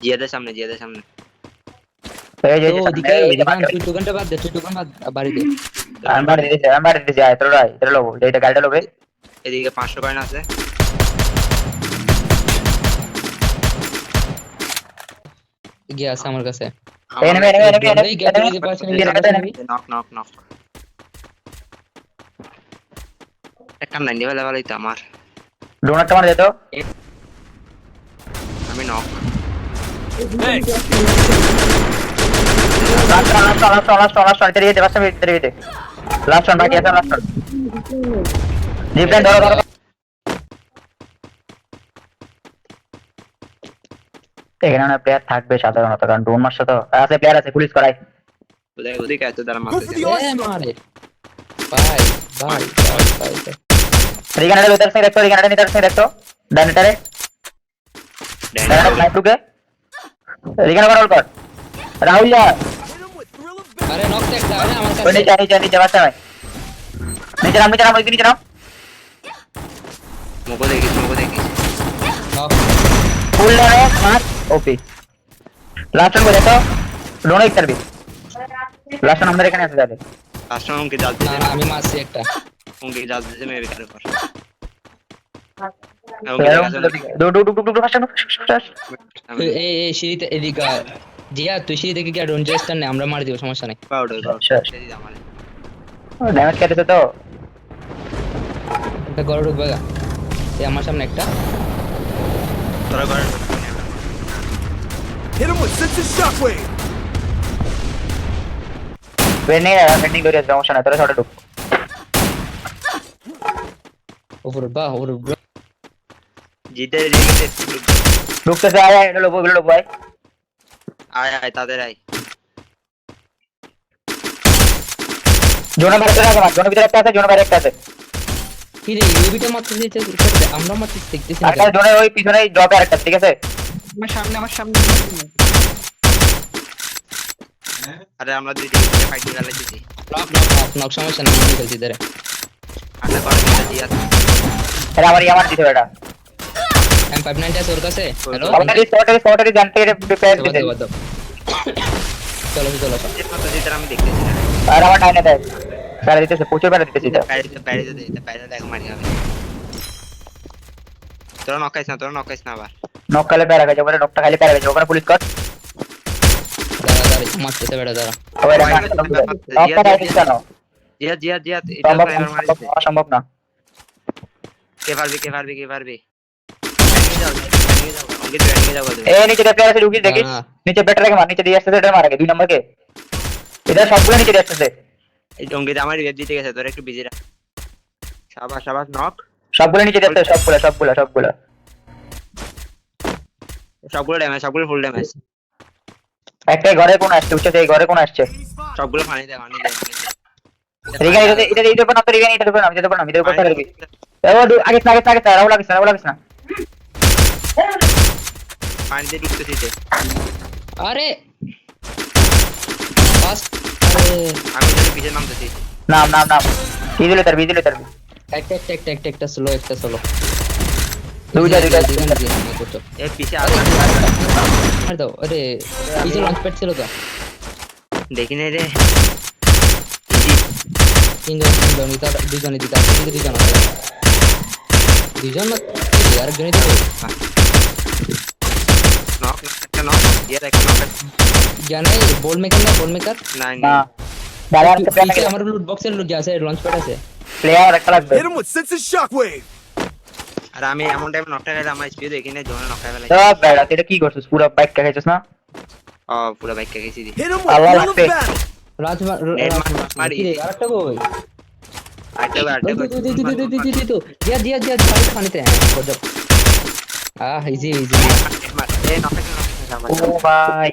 জিয়াদের সামনে জিয়াদের সামনে এই যে তো ওদিকে এদিকে তুই দোকানটা বাদ দে, তুই দোকান বাদ বাড়িতে। আমার দিতে যায় তোরা এটা লোবো এইটা গাড়িটা লোবে এদিকে 500 কয়েন আছে গিয়ে আছে আমার কাছে। এনিমি এই গেটে দিতে পারছিস না। নক নক নক একটা 90 লেভেল হইতো আমার ডোনারটা মার যেত আমি নক লাস্ট এটা দিতে বাসা ভিতরে দিতে লাস্ট ওয়ান বাকি আছে লাস্ট জিপেন ধরো এখানে না প্লেয়ার থাকবে সাধারণত কারণ ডোন মারছে তো আছে প্লেয়ার আছে পুলিশ করাই ওদিকে এত দ্বারা মারতে এ মারে ভাই ভাই ভাই রিগানাটা ভিতর থেকে দেখো রিগানাটা ভিতর থেকে দেখো ডানেটারে ডানেটা লাইট ঢুকে রিগানা কন্ট্রোল কর রাহুল যা আরে নক একটা আরে আমার ওই কাছে নিচে বাচ্চা ভাই নিচে নাম নিচে নাম মুখো দেখিস নক ফুল ডানে মার ওপি লাস্ট ওয়ান দেখো ডোন এক সার্ভিস লাস্ট ওয়ান আমাদের এখানে আছে যাবে লাস্ট টাইম উনকে জ্বালতে না না, আমি মারছি একটা। উনকে জ্বালতে মেরে কারে কর এই সিঁড়িতে এদিকে আয়। জিয়া তুই সিঁড়ি থেকে গিয়ে ডোন জেস্টার নে, আমরা মার দিব, সমস্যা নেই। পাউডার আচ্ছা। সেদি আমারে ড্যামেজ খেতেছে তো একটা গড় ঢুকবে গা। এই আমার সামনে একটা। তোরা করে Hit him with sensitive shockwave. Pending করে সমস্যা নাই তোরা শর্টে ঢুক ওপর বাহ ওপর জিতে রেখেছে ঢুকতেছে আয় এটা লোবো ভাই আয় তাদের আয় জোনের বাইরে রাখা মার জোনের ভিতরে একটা আছে জোনের বাইরে একটা আছে কি রে ইউবিটা মারতে দিতে আমরা মারতে দেখতেছি না। আর একটা জোনের ওই পিছনে ড্রপে আরেকটা ঠিক আছে আমার সামনে আরে আমরা দুই দিকে ফাইট করে দিছি নক নক নক নক, সমস্যা নেই, আমি খেলছি ধরে। আরে করে দিছি আছে এটা আমার দিতে এটা M590 আছে ওর কাছে। হ্যালো সর্টারি জানতে প্রিপেয়ার দিতে চলো চলো তো যেটা আমি দেখতেছি না আর আমার ডাইনে দেয় প্যারা দিতেছে প্রচুর প্যারা দিতেছে এটা বাইরে দেখো মারি হবে তোরা নকাইছ না আবার নক খালে প্যারা গেছে ওখানে নকটা খালি প্যারা গেছে ওখানে পুলিশ কর দাঁড়া দাঁড়া মারতেছে বেটা দাঁড়া। ওই নকটা খাই দিছ কেন জিয়া এটা ড্রাইভার মারিছে সম্ভব না কে পারবে ওকে ট্রেনিং যাও এই নিচে প্লেয়ার আছে ঢুকিস দেখিস হ্যাঁ। নিচে বেটার রেখে মার নিচে দিয়ে আসতেছে এটা মারা গে 2 নম্বর কে এটা সবগুলো নিচে দিয়ে আসতেছে এই অঙ্কিত আমার রিভ দিতে গেছে তোর একটু বিজি রাখ শাবাশ নক সবগুলো নিচে দিয়ে আসতেছে সবগুলো সবগুলো ফুল ড্যামেজ একটা ঘরে কোন আসছে উচ্চতে এই ঘরে কোন আসছে সবগুলো পানি দে রিগান এটা দিতে পার না তো রিগান এটা দিতে পার না দিতে পার না ভিতরে কথা রাখবি ও আগে রাহুল লাগিস না পানি দিয়ে ঢুকতেছিতে আরে ফাস্ট আরে আমি যদি পিছে নামতেছি নাম বিজলি তার একটা স্লো দুইটা এই পিছে আর দাও। আরে পিছে লঞ্চ প্যাড ছিল তো। দেখি নাই রে তিনজন দুজনই দিতে আসছে দুজন না আরেকজনই দিতে নক একটা নক দিয়ে একটা নক জানে বল মেকার নাই না দাঁড়া আর পিছে আমার লুট বক্সের লুট আছে, লঞ্চ প্যাড আছে। প্লেয়ার একটা লাগবে Hit him with sensitive shockwave. আর আমি এমন টাইম নকটা গেলে আমার স্পিড দেখি না জোনে নকটা গেলে তো বেড়া এটা কি করছিস পুরো বাইক খাইছিস না পুরো বাইক গেছি দি Hit him with Allah rhythm of Akbar. battle. মারি। কি রে আরেকটা কই আইতে দিয়া পানিতে গজব। ইজি এই নকটা ও ভাই